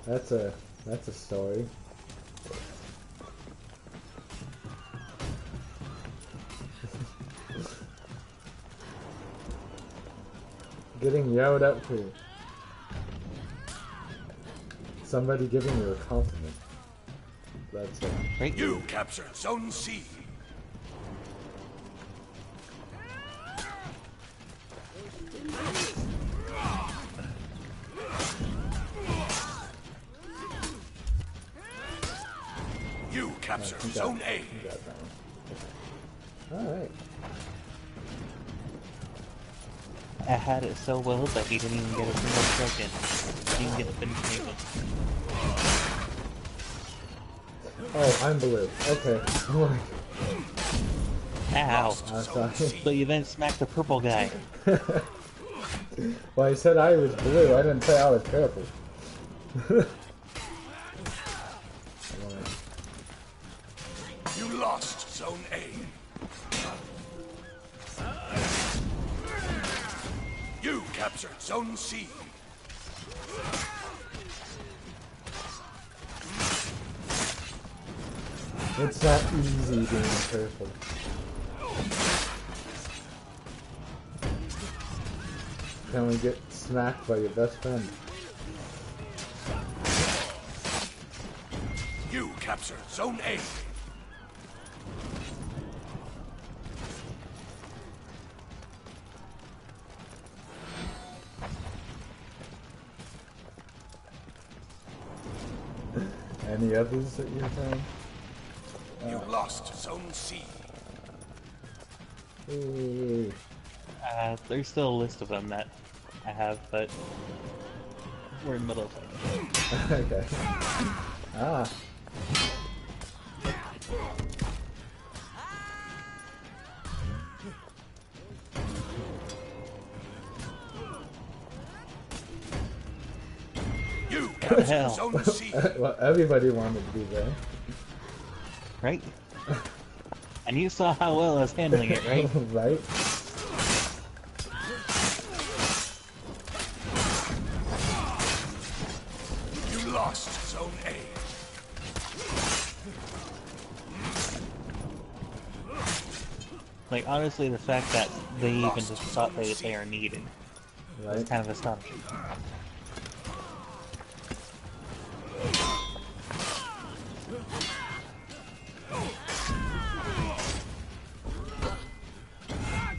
That's a story. Getting yelled at for somebody giving you a compliment. That's right. You captured Zone C. You captured Zone A. Alright. I had it so well that he didn't even get a single second. He didn't get a finish table. Oh, I'm blue. Okay. Ow. I'm sorry. But you then smacked the purple guy. Well, I said I was blue. I didn't say I was purple. You lost Zone A. You captured Zone C. It's not easy being purple. Can we get smacked by your best friend? You captured Zone A. Any others that you're playing? You lost Zone C. Ooh. There's still a list of them that I have, but we're in the middle of it. Okay. Ah. You What the captured hell? Zone C. Well, everybody wanted to be there. Right? And you saw how well I was handling it, right? Right? You lost Zone A. Like, honestly, the fact that they even just thought they are needed was Right? kind of astonishing.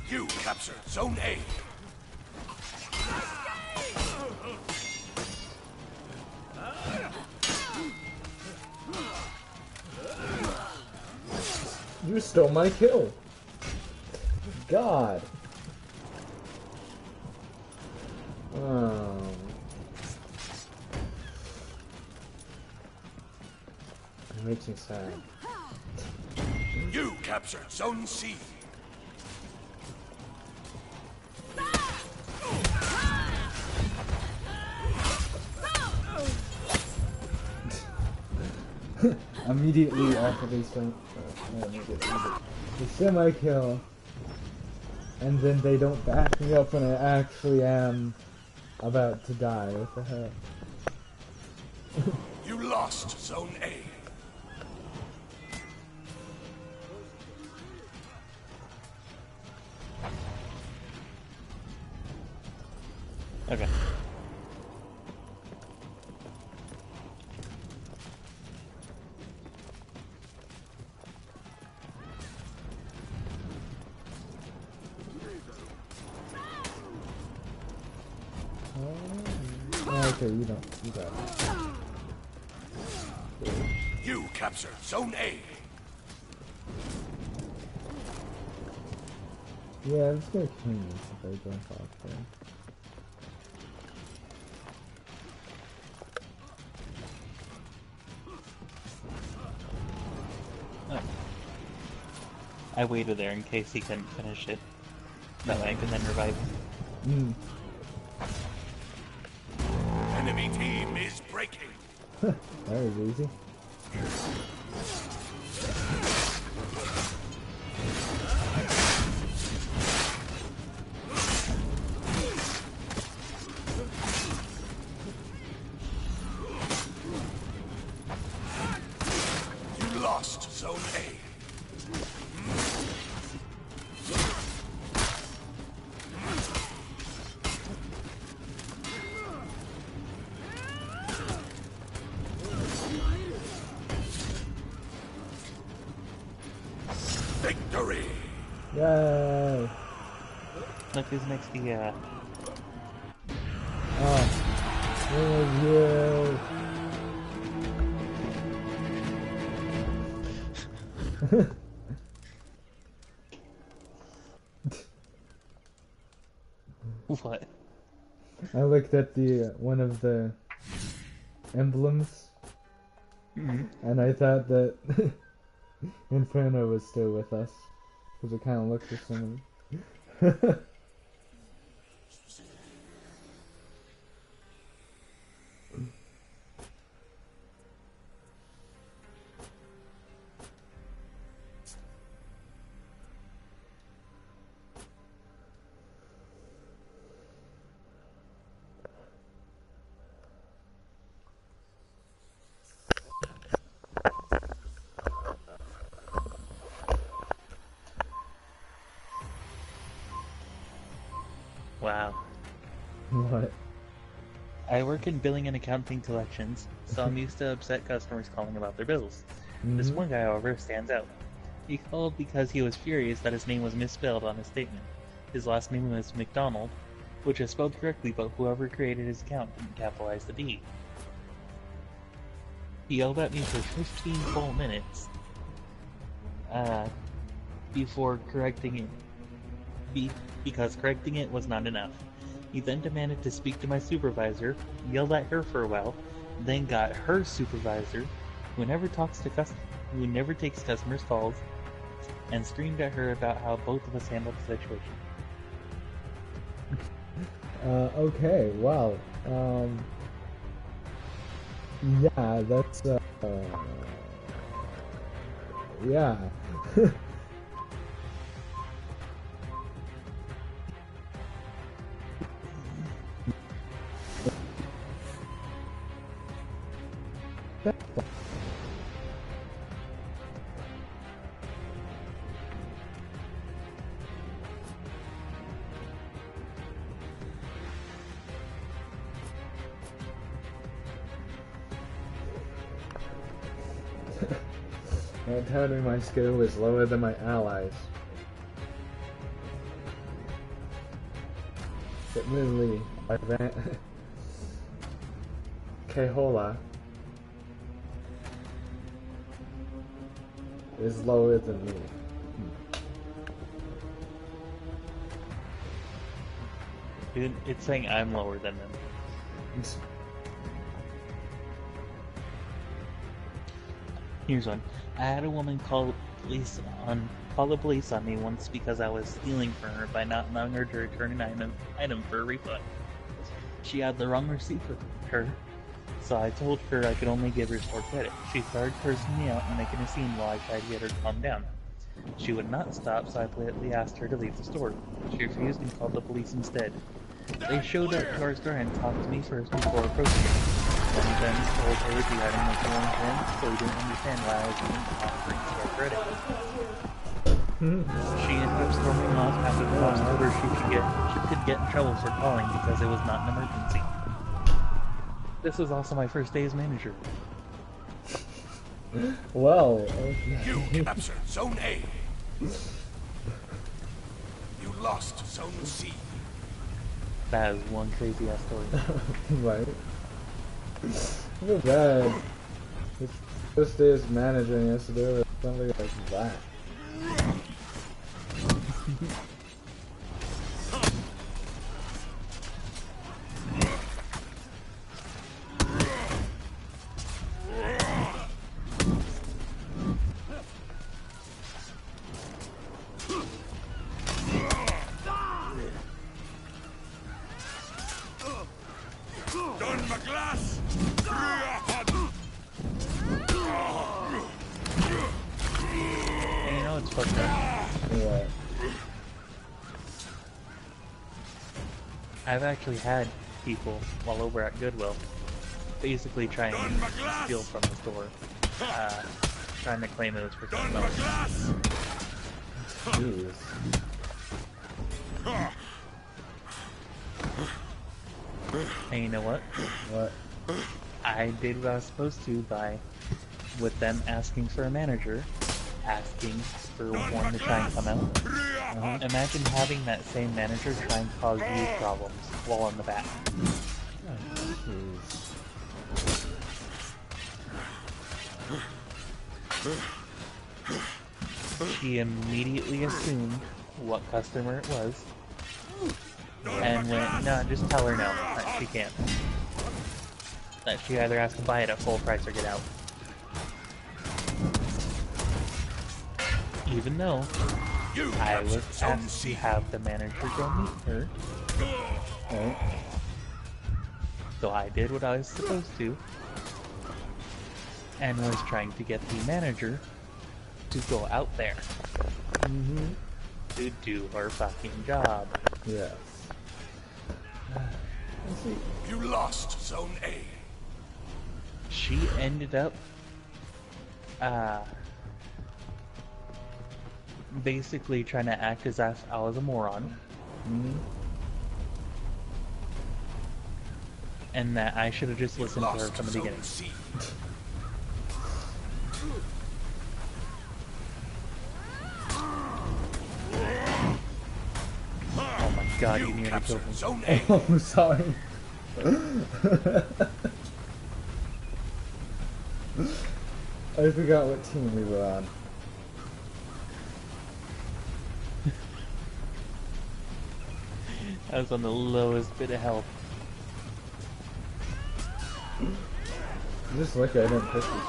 You captured Zone A. You stole my kill. God. It makes me sad. You captured Zone C. Immediately after they semi-kill, and then they don't back me up when I actually am about to die. What the hell? You lost Zone A. Okay. Okay, you don't. You got it. You captured Zone A. Yeah, I'm just gonna kill you if I jump off there. Oh. I waited there in case he couldn't finish it. That way I can then revive him. Enemy team is breaking. That was easy. Zone A. Victory! Yay! Look who's next to you. Oh, it was you. What? I looked at the one of the emblems, and I thought that Inferno was still with us, because it kind of looked the same. Wow. What? I work in billing and accounting collections, so I'm used to upset customers calling about their bills. This one guy, however, stands out. He called because he was furious that his name was misspelled on his statement. His last name was McDonald, which is spelled correctly, but whoever created his account didn't capitalize the D. He yelled at me for 15 full minutes before correcting it, because correcting it was not enough. He then demanded to speak to my supervisor, yelled at her for a while, then got her supervisor, who never takes customers' calls, and screamed at her about how both of us handled the situation. Okay, wow. Yeah, that's, yeah. Encountering my skill is lower than my allies. Admittedly, Kehola is lower than me. Dude, it's saying I'm lower than them. Here's one. I had a woman call the police on me once because I was stealing from her by not allowing her to return an item for a refund. She had the wrong receipt for her, so I told her I could only give her store credit. She started cursing me out and making a scene while I tried to get her to calm down. She would not stop, so I politely asked her to leave the store. She refused and called the police instead. They showed up to our store and talked to me first before approaching me. One of them told her the item was going to him, so he didn't understand why I was even offering store credit. She ended up storming off after the cops told her she could get in trouble for calling because it was not an emergency. This was also my first day as manager. Well, You captured Zone A. You lost Zone C. That is one crazy ass story. right. Feel bad. It's first day as manager and he has to do with something like that. And you know it's fucked up. What? I've actually had people while over at Goodwill basically trying to steal from the store. trying to claim it was for Don something else. McGlass! Jeez. And you know what? What? I did what I was supposed to by, with them asking for a manager, asking for one to try and come out. Imagine having that same manager try and cause you problems while on the back. Jeez. She immediately assumed what customer it was, and went, no, just tell her no, that she can't. That she either has to buy it at full price or get out. Even though You I was captured Zone asked to C. have the manager go meet her, Alright. so I did what I was supposed to, and was trying to get the manager to go out there Mm-hmm. to do her fucking job. Yes. Let's see. You lost Zone A. She ended up basically trying to act as if I was a moron, Mm-hmm. and that I should have just listened to her Lost from the Zone beginning. C. Oh my god, you You nearly killed captured me. Zone A. Oh, I'm sorry. I forgot what team we were on. I was on the lowest bit of health. Just look, I didn't push you.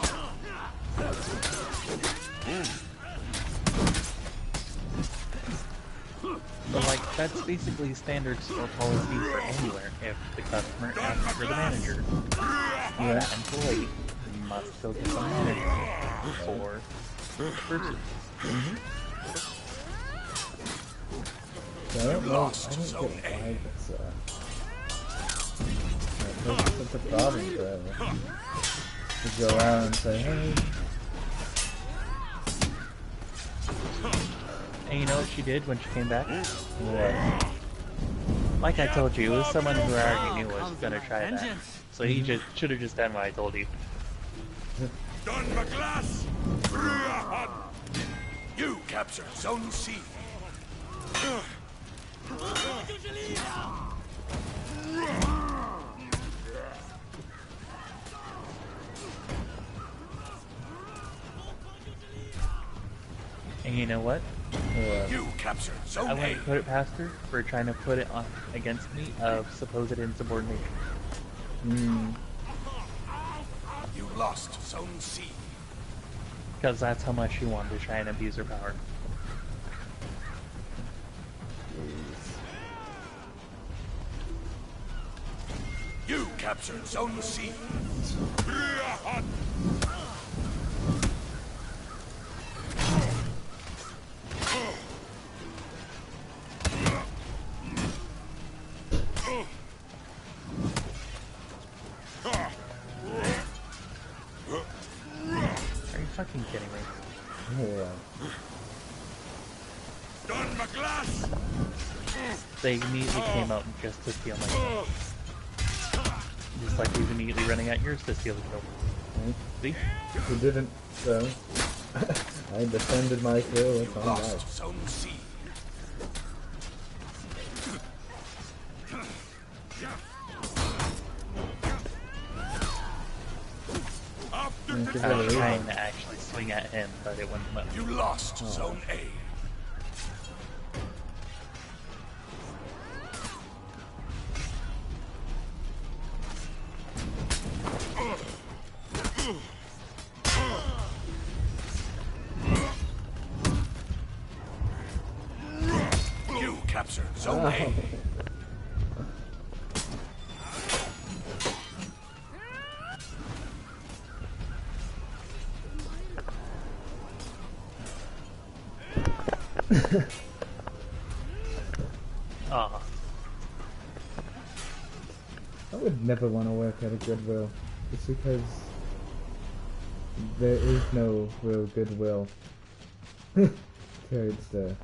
But like, that's basically standard store policy for anywhere. If the customer asks for the manager, that employee must go get the manager for the person. So I don't know. lost I don't Zone get A. why it's such a problem forever. To go out and say, hey. And you know what she did when she came back? What? Like I told you, it was someone who I already knew was gonna try that. So he just should have just done what I told you. Don McGlass! You captured Zone C. And you know what? What? You captured Zone I A. wouldn't put it past her for trying to put it on against me of supposed insubordination. Mm. You lost Zone C. Because that's how much she wanted to try and abuse her power. You captured Zone C. Are you fucking kidding me? Yeah. Don McGlass! They immediately came out just to steal my kill. Just like he's immediately running at yours to steal the kill. Right? See? He didn't, so. I defended my kill You with my lost life. Zone C. After Mm, I good was job. trying to actually swing at him, but it wouldn't let me. you lost Zone A. You captured Zone A. Ah, I would never want to work at a Goodwill. Just because there is no real goodwill towards the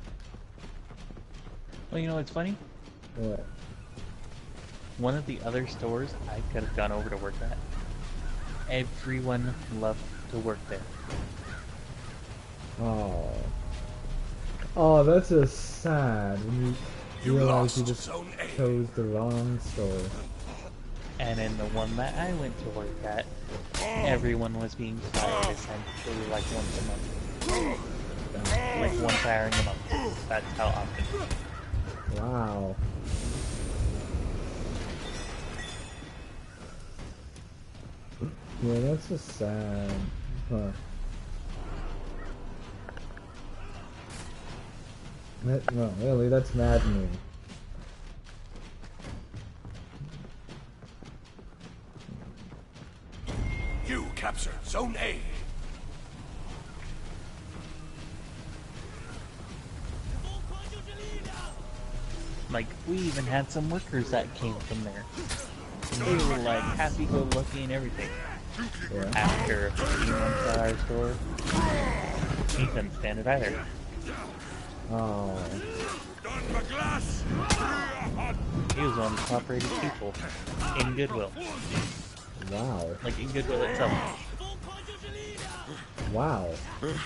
Well, you know what's funny? what? One of the other stores I could have gone over to work at. Everyone loved to work there. Oh, oh, that's just sad when you realize you lost just Zone A. chose the wrong store. And in the one that I went to work at, everyone was being fired essentially like once a month. Like one firing a month. That's how often. Wow. Yeah, that's just sad. Huh. No, really, that's maddening. You capture Zone A. Like, we even had some workers that came from there. And they were like happy-go-lucky and everything. Yeah. After a few months at our store, he couldn't stand it either. Oh. Don McGlass. He was one of the top-rated people in Goodwill. Wow. Like, in Goodwill itself. Wow. Okay.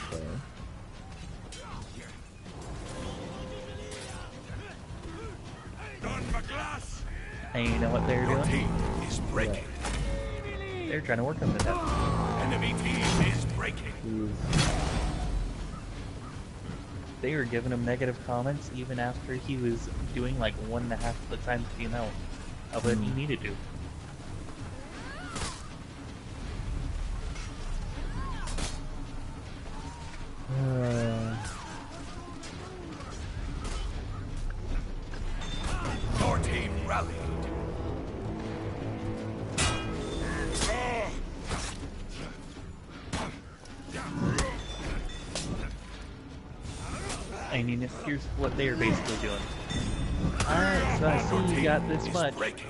Don McGlass. And you know what they were Your doing? team is breaking. They were trying to work him to death. Enemy team is breaking. Jeez. They were giving him negative comments even after he was doing like 1.5 the times the amount of what he needed to. Your team rallied. I mean, here's what they were basically doing. Alright, so I see you got this Is much, breaking.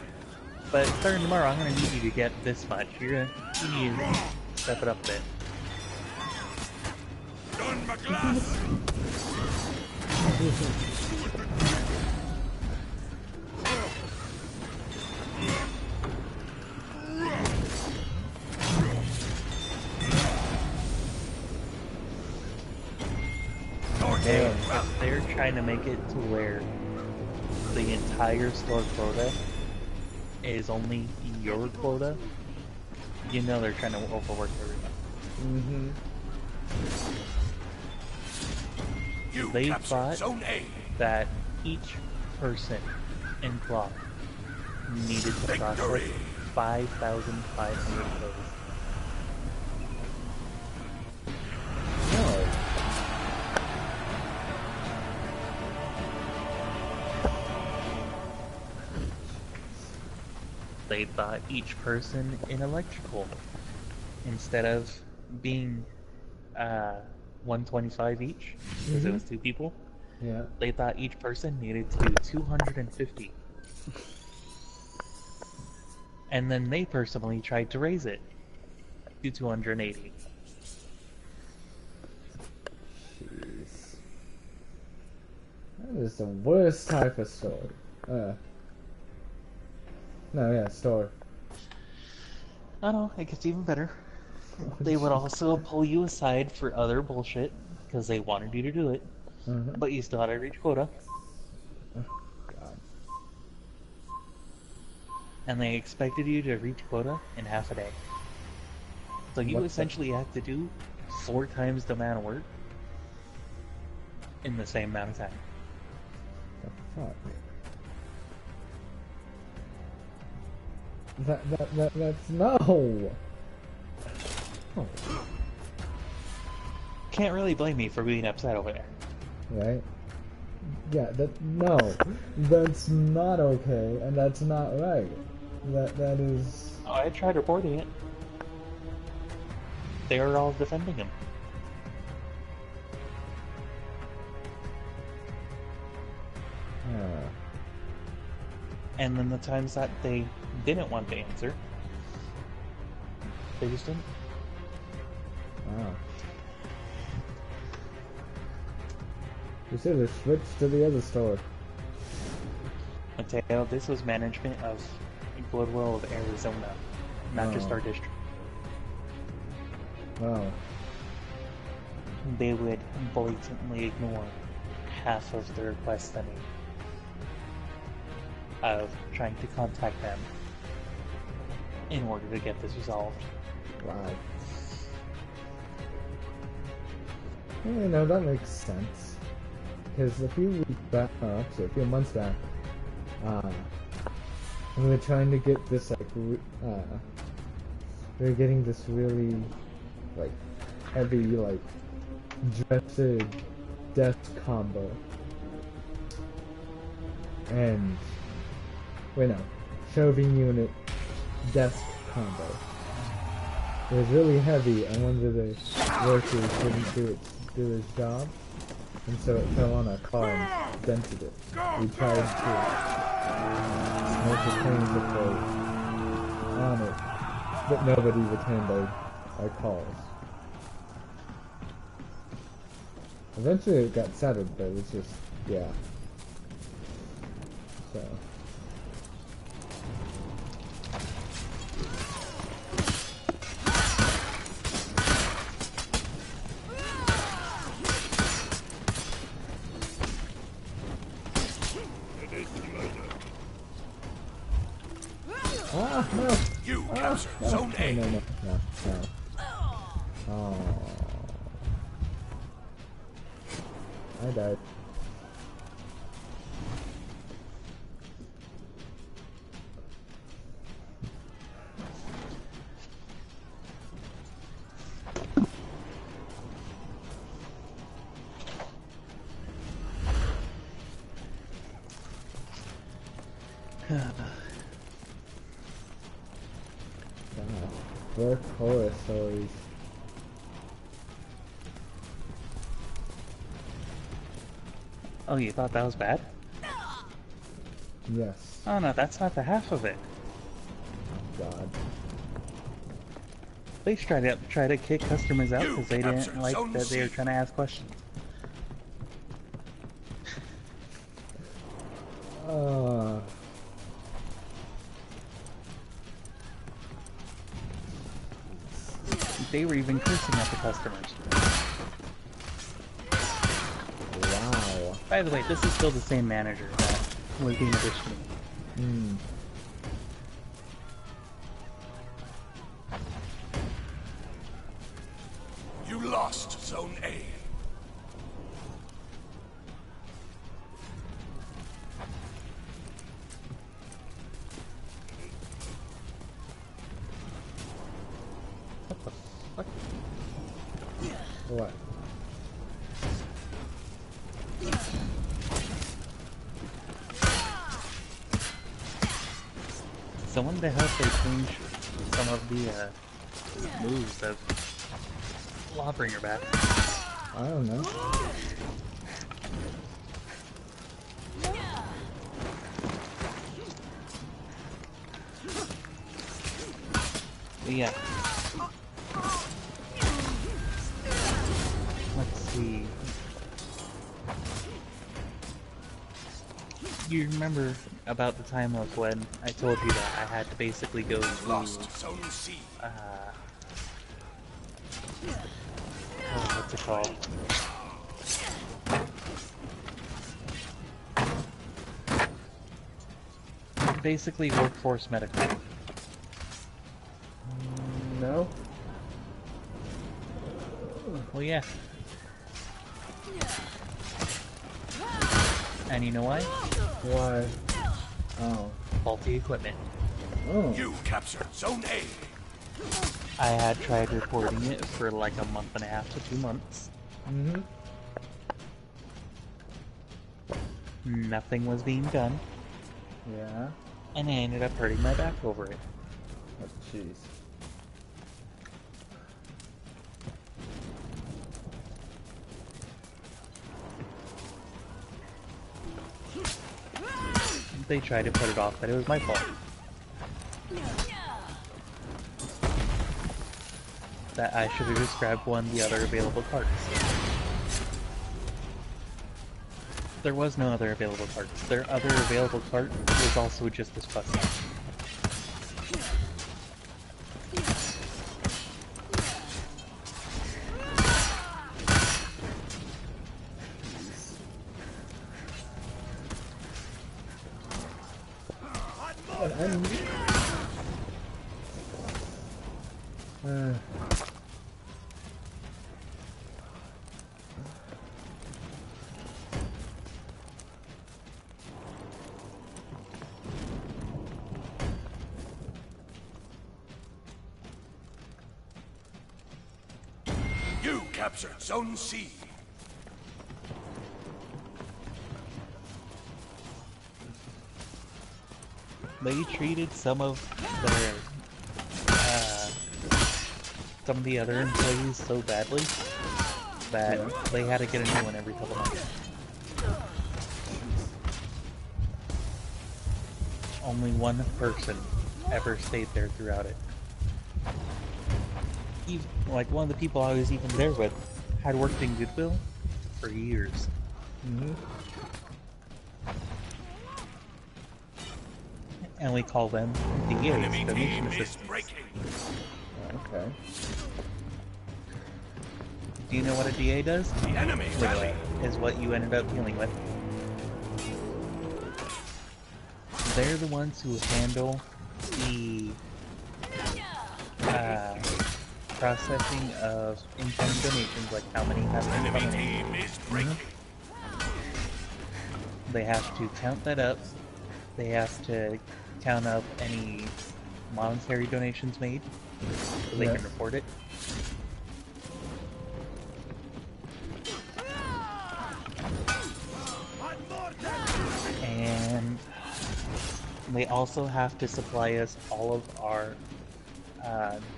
but starting tomorrow I'm gonna need you to get this much. You need to step it up a bit. Don McGlass. Your team rallied. They're trying to make it to where the entire store quota is only your quota. You know they're trying to overwork everyone. Mm-hmm. You They captured thought Zone A. that each person in cloth needed to process Victory. 5,500 codes. No. They thought each person in electrical, instead of being 125 each, because it was 2 people, Yeah. they thought each person needed to do 250. And then they personally tried to raise it to 280. Jeez. That is the worst type of store. No, yeah, store. Oh no, it gets even better. They would also pull you aside for other bullshit, because they wanted you to do it, Uh-huh. but you still had to reach quota, God. and they expected you to reach quota in half a day. So you What the- essentially have to do 4 times the amount of work in the same amount of time. The fuck? That's no. Oh, Can't really blame me for being upset over there. right? Yeah, no. That's not okay, and that's not right. That is. Oh, I tried reporting it. They were all defending him. And then the times that they didn't want to answer, they just didn't. Wow. You should have switched to the other store. Mateo, this was management of Goodwill of Arizona, not just Oh. our district. Wow. They would blatantly ignore half of the requests I made of trying to contact them in order to get this resolved. Wow. Well, you know, that makes sense. Because a few weeks back, actually a few months back, we were trying to get this, like, we were getting this really, like, heavy, like, dresser desk combo. And, wait, no, shelving unit desk combo. It was really heavy, and one of the workers didn't do his job, and so it fell on our car and dented it. We tried to make a claim report on it, but nobody returned our calls. Eventually it got settled, but it was just, yeah. So... Ah, no! You captured No. Zone A. No. Oh. I died. Work horror stories. Oh, you thought that was bad? Yes. Oh no, that's not the half of it. God. They try to kick customers out You because they didn't captured like Zone that they were C. trying to ask questions. They were even cursing at the customers. Wow. By the way, this is still the same manager that was being bitched to me. Hmm. You lost Zone A. What? So when the hell they change some of the moves of Lawbringer back? I don't know. But yeah. Let's see. You remember about the time of when I told you that I had to basically go You to lost Zone C. what's it called? Basically workforce medical. No? Well, yeah. And you know why? Why? Oh. Faulty equipment. Oh. You captured Zone A. I had tried reporting it for like a month and a half to 2 months. Mm-hmm. Nothing was being done, Yeah. and I ended up hurting my back over it. Oh, jeez. They tried to put it off that it was my fault. that I should have just grabbed one of the other available carts. There was no other available cart. Their other available cart was also just as fucked up. You captured Zone C. They treated some of the other employees so badly that they had to get a new one every couple months. Only one person ever stayed there throughout it. Even, like, one of the people I was even there with had worked in Goodwill for years. And we call them DAs, Enemy donation team is assistants. breaking. Okay. Do you know what a DA does? The enemy Literally, rally. is what you ended up dealing with. They're the ones who handle the processing of incoming donations, like how many have been Enemy coming in. team is breaking. They have to count that up. They have to count up any monetary donations made, so they Yeah. can report it. And they also have to supply us all of our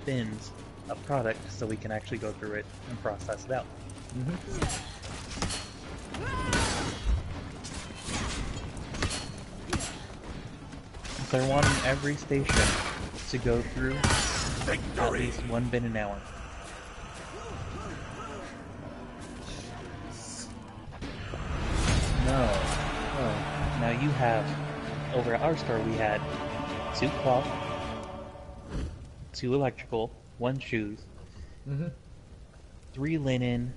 bins of product so we can actually go through it and process it out. They're wanting every station to go through at Victory. least one bin an hour. No. Oh. Now you have, over at our store we had 2 cloth, 2 electrical, 1 shoes, 3 linen,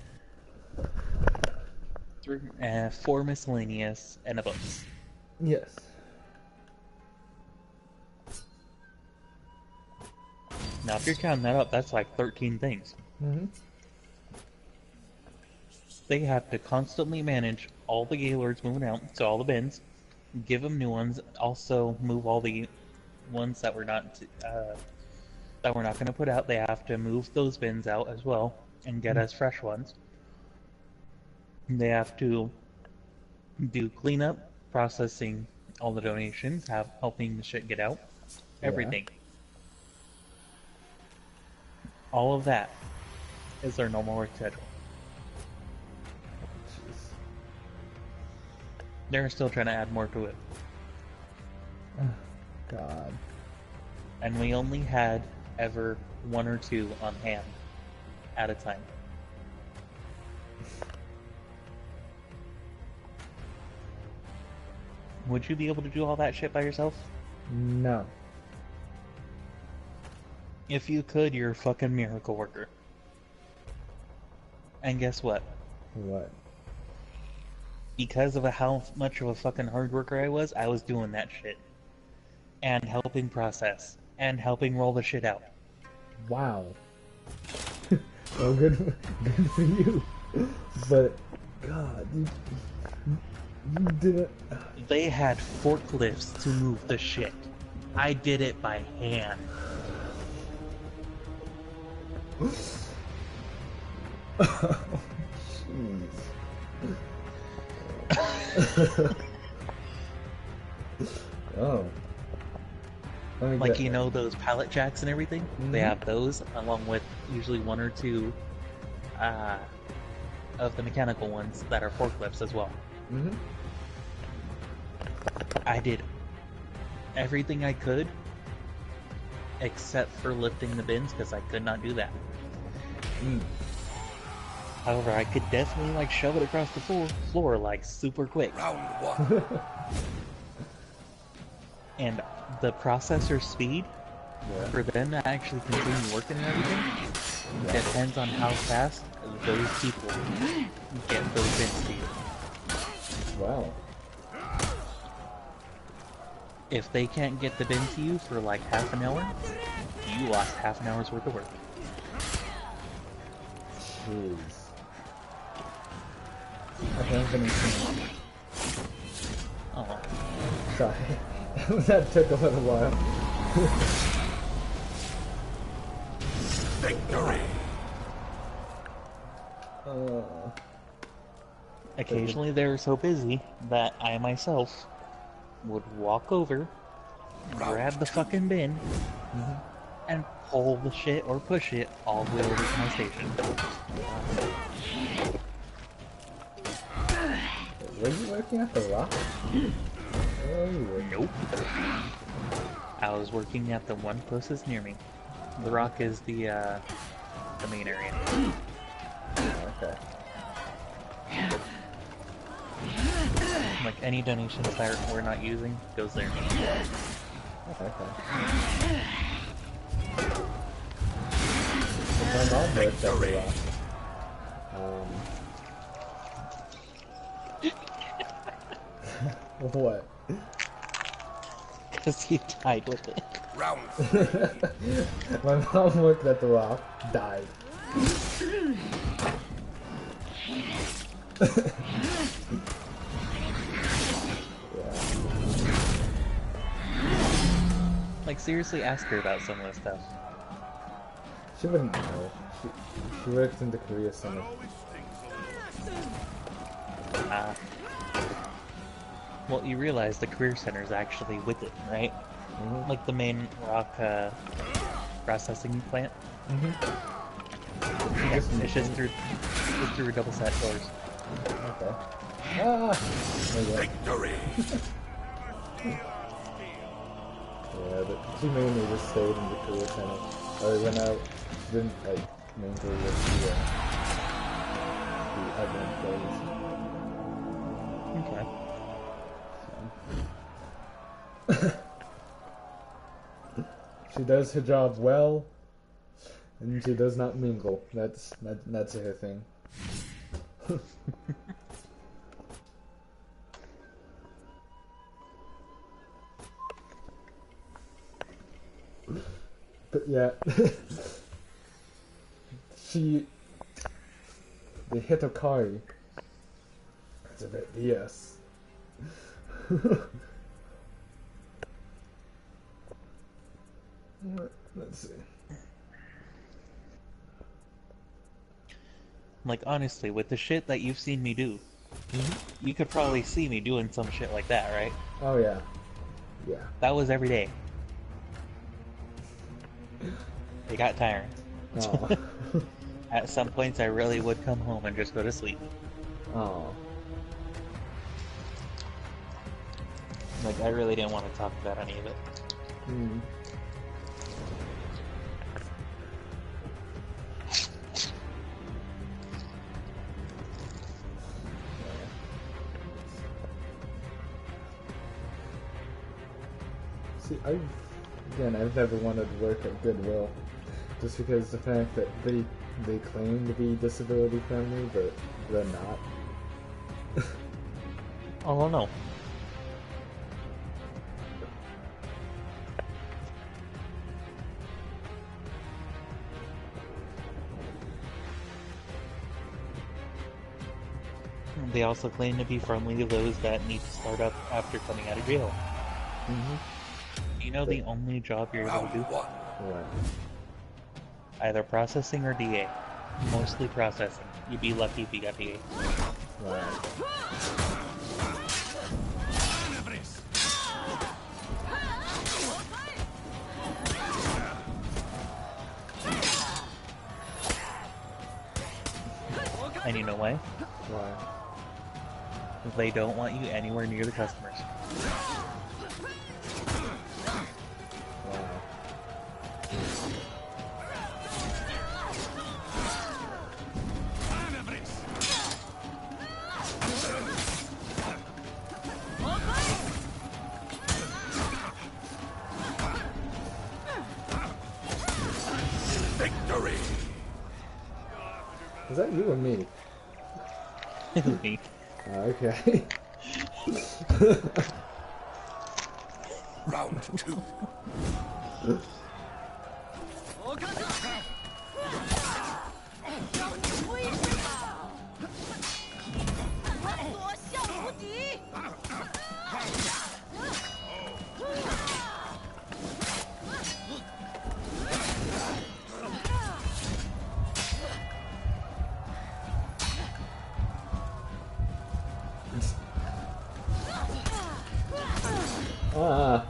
4 miscellaneous, and a books. Yes. Now if you're counting that up, that's like 13 things. They have to constantly manage all the Gaylords moving out, so all the bins, give them new ones, also move all the ones that we're not going to put out. They have to move those bins out as well and get us fresh ones. They have to do cleanup, processing all the donations, helping the shit get out, everything. All of that is their normal work schedule. Jeez. They're still trying to add more to it. God. And we only had ever 1 or 2 on hand at a time. Would you be able to do all that shit by yourself? No. If you could, you're a fucking miracle worker. And guess what? What? Because of how much of a fucking hard worker I was doing that shit. And helping process. And helping roll the shit out. Wow. Well, good for you. But, God, you didn't. They had forklifts to move the shit. I did it by hand. Jeez. Oh. Let me Like, get- you know, those pallet jacks and everything? They Mhm. have those, along with usually 1 or 2 of the mechanical ones that are forklifts as well. Mhm. I did everything I could, except for lifting the bins, because I could not do that. Mm. However, I could definitely like shove it across the floor like super quick. Round one. And the processor speed Yeah. for them to actually continue working and everything depends on how fast those people get those bits to you. Wow. If they can't get the bin to you for like half an hour, you lost half an hour's worth of work. Jeez. Okay, I'm finishing. Oh, Sorry. That took a little while. Victory. occasionally they were so busy that I myself would walk over, grab the fucking bin, and pull the shit or push it all the way over to my station. Were you working at the Rock? Oh, you were. Nope. I was working at the one closest near me. The Rock is the main area. Okay. Like any donations that we're not using goes there. Okay. My mom works at the Rock. What? Because he died with it. Round My mom worked at the Rock, died. Like seriously, ask her about some of this stuff. She wouldn't know. She worked in the Korea Center. Well, you realize the career center is actually with it, right? Like the main rock processing plant. It's just through double set doors. Okay. Ah! Okay. victory. Yeah, but she mainly just stayed in the Korea Center. Or went out. She didn't, like, mingle with the other employees. Okay. She does her job well, and she does not mingle. That's her thing. But yeah, the Hitokari, it's a bit BS. Let's see. Like honestly, with the shit that you've seen me do, you could probably see me doing some shit like that, right? Oh yeah, yeah. That was every day. It got tiring. Oh, At some points, I really would come home and just go to sleep. oh. Like, I really didn't want to talk about any of it. Hmm. See, I've never wanted to work at Goodwill, just because the fact that they claim to be disability friendly, but they're not. Oh no. They also claim to be friendly to those that need to start up after coming out of jail. You know the only job you're able to do? Round one. Right. Either processing or DA. Mostly processing. You'd be lucky if you got DA. Right. And you know why? Why? They don't want you anywhere near the customers. Wow. Victory! Is that you or me? Me. Okay. Round 2. Ah.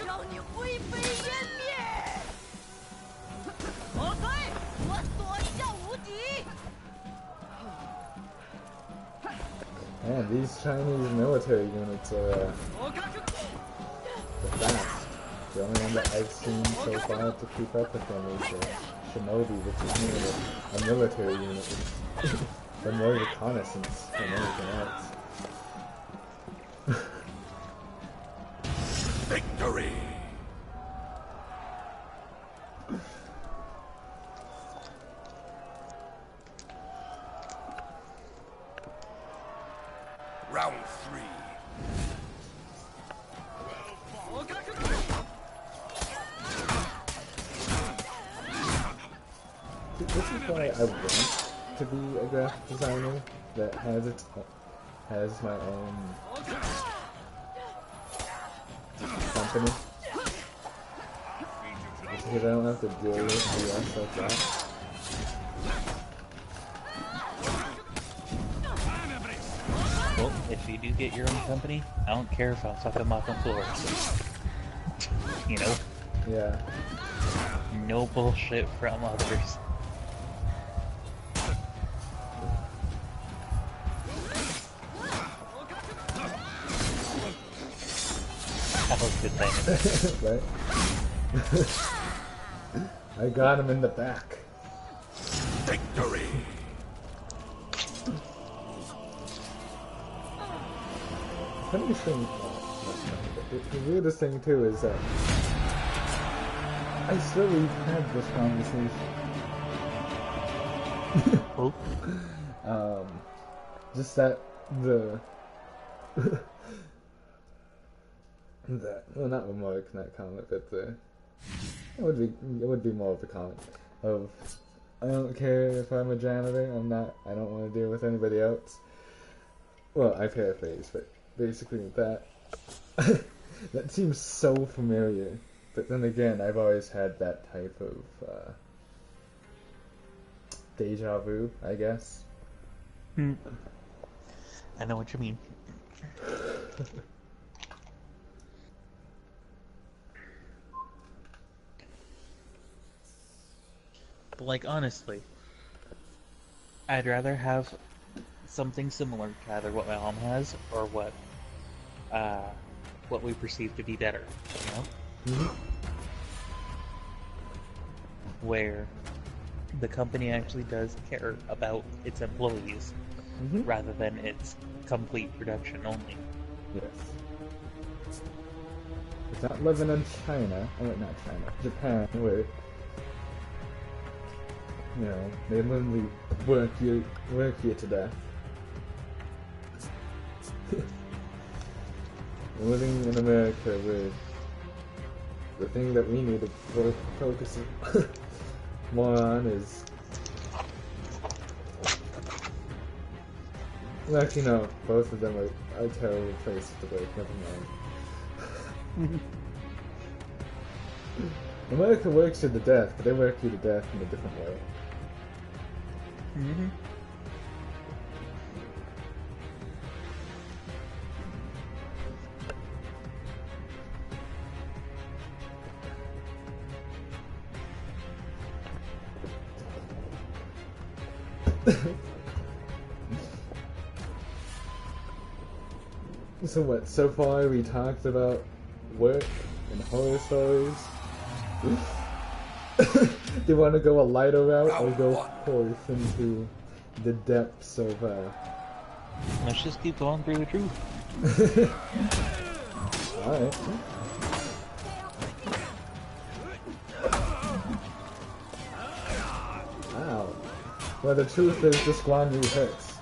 让你灰飞烟灭！我飞，我所向无敌！ Man, these Chinese military units are the fast. The only one that I've seen so far to keep up with them is Shinobi, which is more of a military unit. They're more reconnaissance than anything else. Victory! Round 3. This is why I want to be a graphic designer that has my own company. Just because I don't have to deal with BS like that. Well, if you do get your own company, I don't care if I'll fuck 'em up on floors. You know? Yeah. No bullshit from others. That was a good thing. Right? I got him in the back. Victory! Funniest thing, the weirdest thing too is that I swear we've had this conversation. Oh, Just that that well, not remark, not comment, but it would be more of a comment of I don't care if I'm a janitor. I don't want to deal with anybody else. Well, I paraphrase, but basically that that seems so familiar. But then again, I've always had that type of deja vu, I guess. I know what you mean. But like, honestly, I'd rather have something similar to either what my mom has or what we perceive to be better, you know? Mm-hmm. Where the company actually does care about its employees Mm-hmm. rather than its complete production only. Yes. It's not living in China, not China, Japan, where, you know, they literally work you to death. We're living in America where the thing that we need to focus more on is... Well, actually, no, both of them are terrible places to work, never mind. America works you to death, but they work you to death in a different way. Mm-hmm. So what, so far we talked about work and horror stories? Do you want to go a lighter route or go forth into the depths of, Let's just keep going through the truth. Alright. Well, the truth is, this Guan Yu hurts.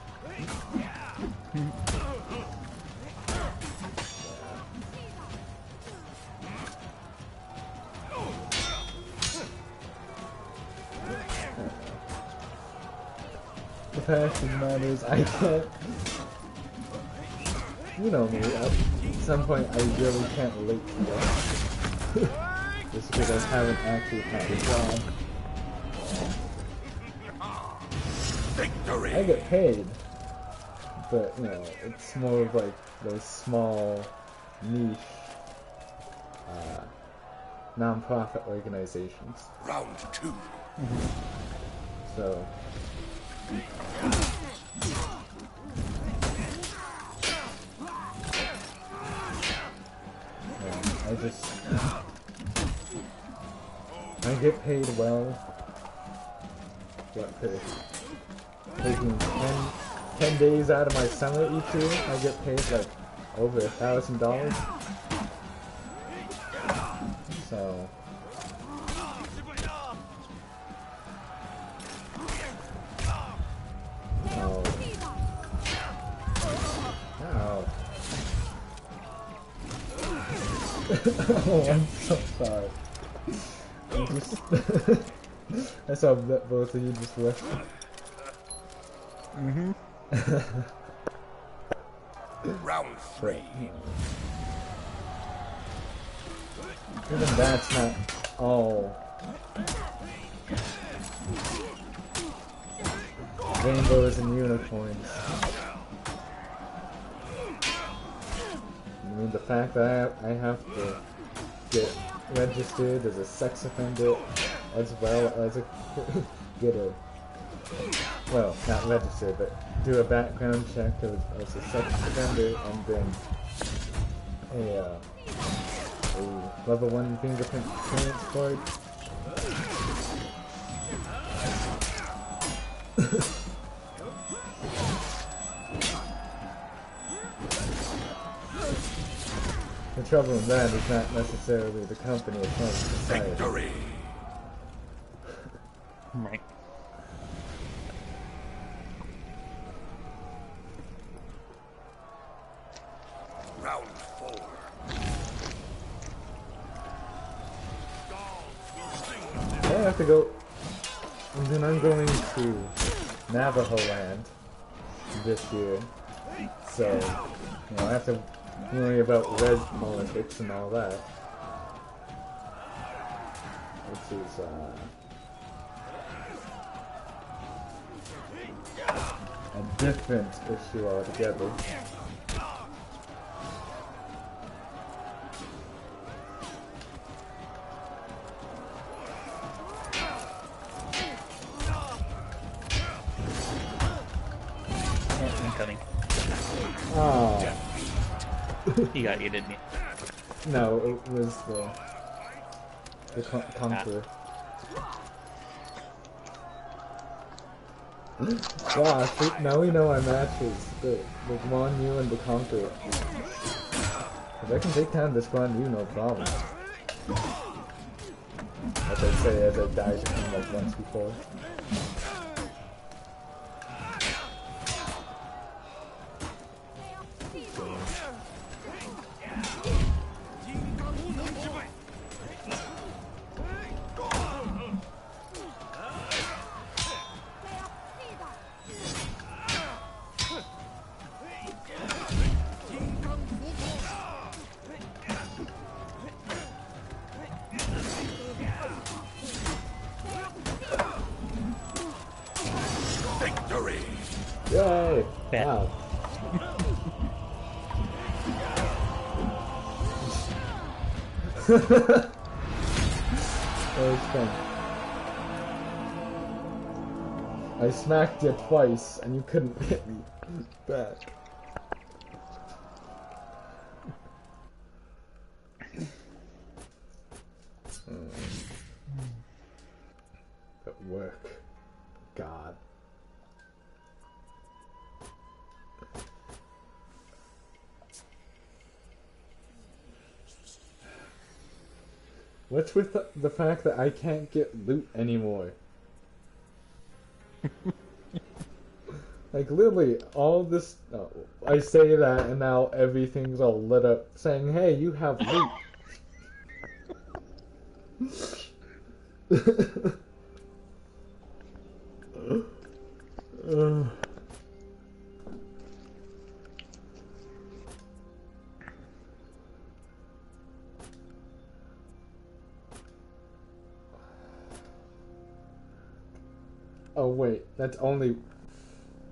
The fact of the matter is, I can't. You know me, at some point I really can't relate to this. Just because I haven't actually had a job. Victory! I get paid, but you know, it's more of like those small, niche, non-profit organizations. Round 2. So, yeah, I get paid well. What, for taking 10 days out of my summer each year, I get paid like over $1,000. So, oh, I'm so sorry. I saw that both of you just left. Round 3. Even that's not all rainbows and unicorns. I mean, the fact that I have to get registered as a sex offender as well as get a, well, not registered, but do a background check as a sex offender, and then a level 1 fingerprint clearance card. The trouble in that is not necessarily the company, it's not society. Victory! Right. Round 4. I have to go, and then I'm going to Navajo Land this year, so, you know, I have to worry about red politics and all that, which is, a different issue altogether. I'm coming. Oh. He got you, didn't he? No, it was the Conqueror. Gosh, now we know our matches. The Guan Yu and the Conqueror. If I can take down this Guan Yu, no problem. As I say, as I died to him like once before. Victory! Yay! Bet. Wow. That was fun. I smacked you twice and you couldn't hit me back. At work. God. What's with the fact that I can't get loot anymore? Like literally, all this. I say that, and now everything's all lit up, saying, "Hey, you have loot." Oh wait, that's only.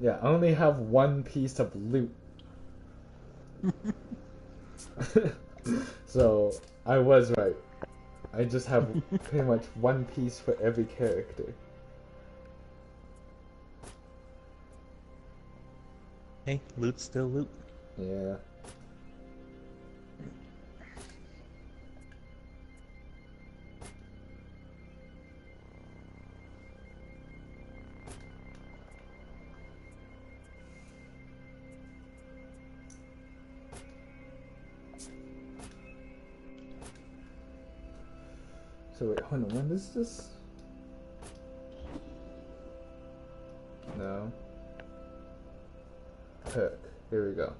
Yeah, I only have one piece of loot. So I was right. I just have pretty much one piece for every character. Hey, loot's still loot. Yeah. So wait, hold on, when is this? No. Perk. Here we go.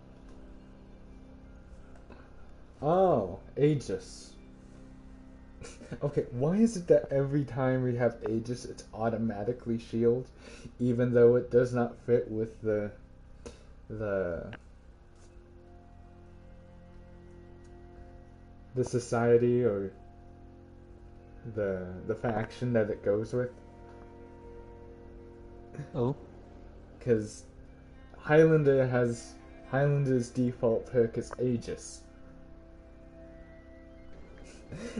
Oh, Aegis. Okay, why is it that every time we have Aegis, it's automatically shield, even though it does not fit with the the society or the faction that it goes with? Oh. Because Highlander's default perk is Aegis.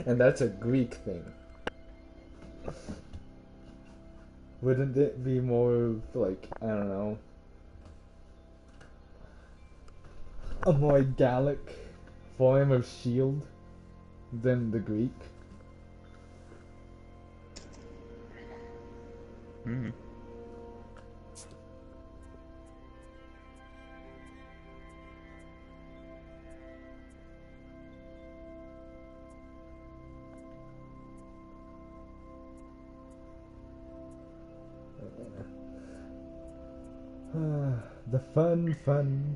And that's a Greek thing. Wouldn't it be more like, I don't know, a more Gallic form of shield than the Greek? Hmm. The fun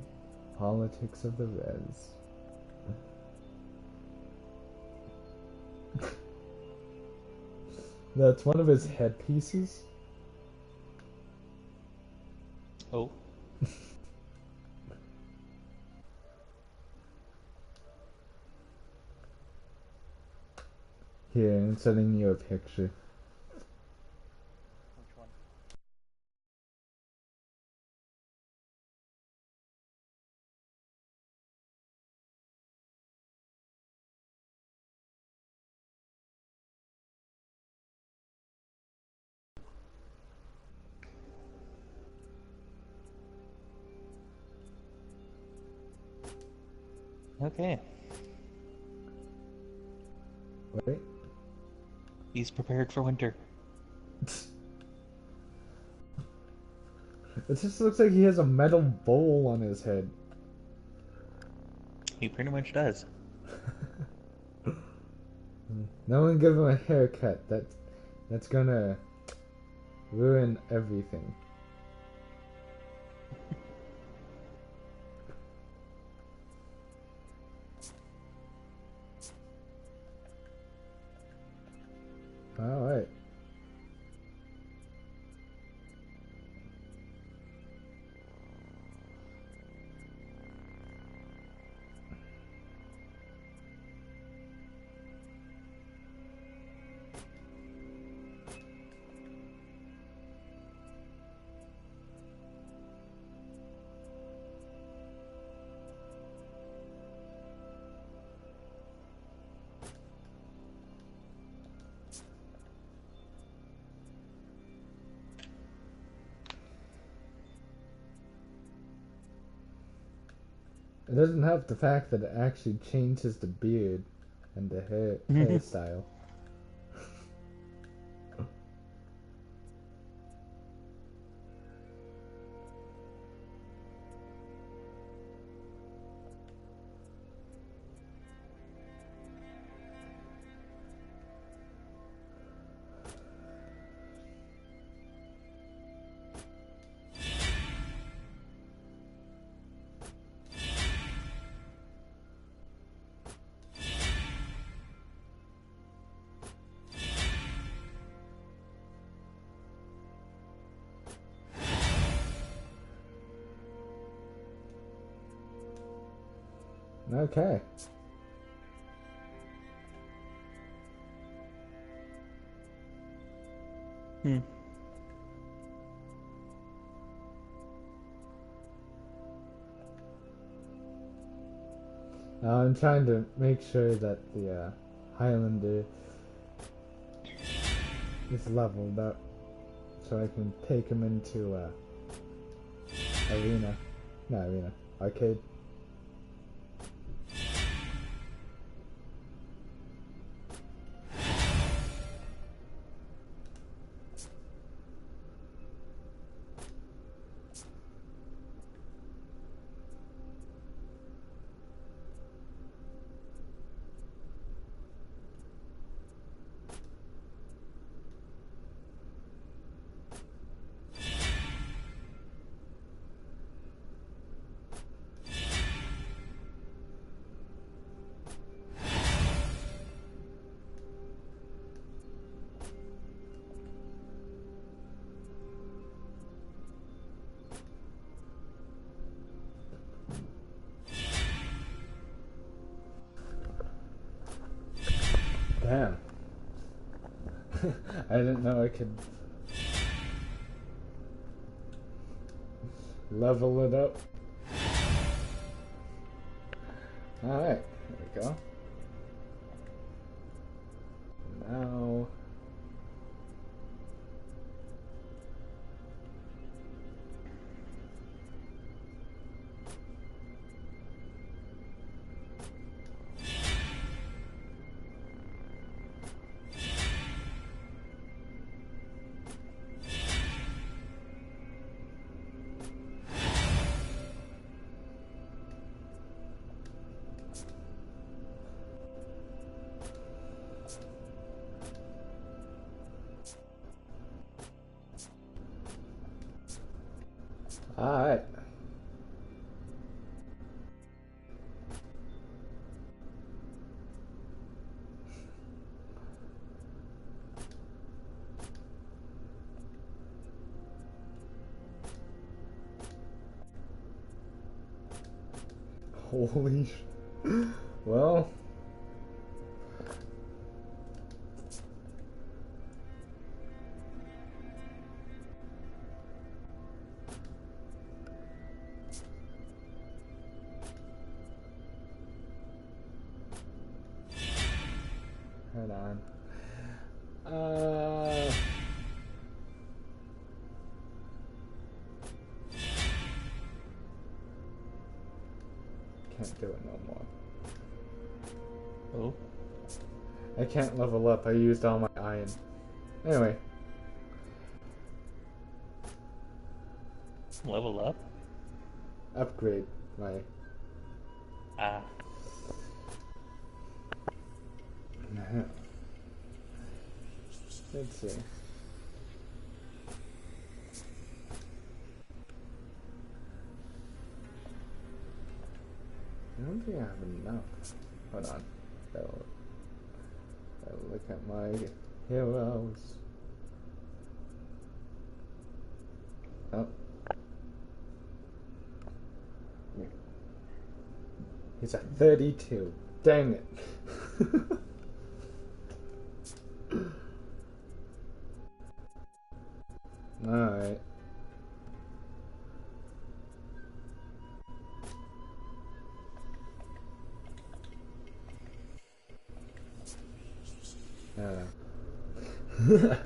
politics of the res. That's one of his headpieces. Oh. Here, I'm sending you a picture. Which one? Okay. Wait. He's prepared for winter. It just looks like he has a metal bowl on his head. He pretty much does. No one give him a haircut. That's gonna ruin everything. Alright. It doesn't help the fact that it actually changes the beard and the hairstyle. Okay. Hmm. I'm trying to make sure that the Highlander is leveled up so I can take him into arena. Not arena. Arcade. Damn. I didn't know I could level it up. Alright, there we go. Now... Alright. Holy well... Hold on. Can't do it no more. Oh. I can't level up. I used all my iron. Anyway. Level up? Upgrade my... Ah. Let's see. I don't think I have enough. Hold on. I'll look at my heroes. Oh. He's at 32. Dang it. Alright. I don't know.